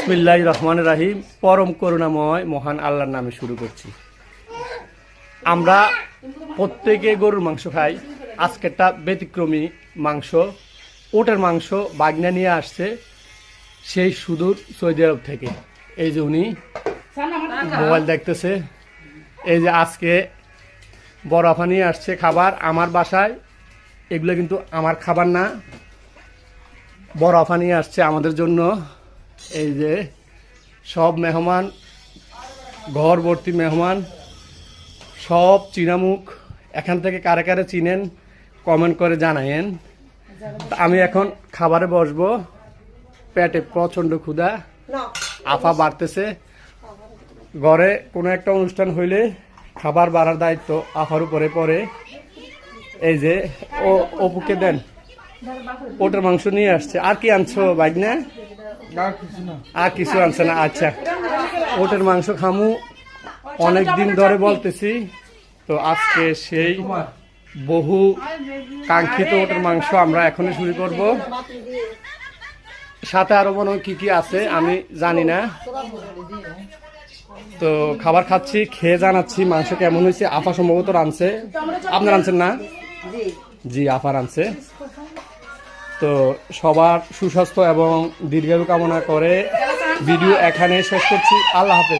বিসমিল্লাহির রহমানির রহিম। পরম করুণাময় মহান আল্লাহর নামে শুরু করছি। আমরা প্রত্যেকে গরুর মাংস খাই। আজকেরটা ব্যতিক্রমী মাংস, ওটের মাংস বাগনা নিয়ে আসছে সেই সুদূর সৌদি আরব থেকে। এই যে উনি মোবাইল দেখতেছে। এই যে আজকে বরফা নিয়ে আসছে খাবার আমার বাসায়। এগুলো কিন্তু আমার খাবার না, বরফা নিয়ে আসছে আমাদের জন্য। এই যে সব মেহমান, ঘর ভর্তি মেহমান, সব চীনামুখ। এখান থেকে কারে কারে চিনেন কমেন্ট করে জানায়েন। আমি এখন খাবারে বসবো, পেটে প্রচণ্ড ক্ষুধা, আফা বাড়তেছে। ঘরে কোনো একটা অনুষ্ঠান হইলে খাবার বাড়ার দায়িত্ব আফার উপরে পড়ে। এই যে অপুকে দেন, ওটার মাংস নিয়ে আসছে। আর কি আনছো বাইকনা? আর কিছু আনছে না। আচ্ছা, ওটের মাংস খামু অনেক দিন ধরে বলতেছি, তো আজকে সেই বহু কাঙ্ক্ষিত ওটের মাংস আমরা এখনই শুরু করব। সাথে আরো মনে হয় কি কি আছে আমি জানি না। তো খাবার খাচ্ছি, খেয়ে জানাচ্ছি মাংস কেমন হয়েছে। আফা সম্ভবত রানছে, আপনার আনছেন না? জি, আফা রানছে। তো সবার সুস্বাস্থ্য এবং দীর্ঘায়ু কামনা করে ভিডিও এখানে শেষ করছি। আল্লাহ হাফেজ।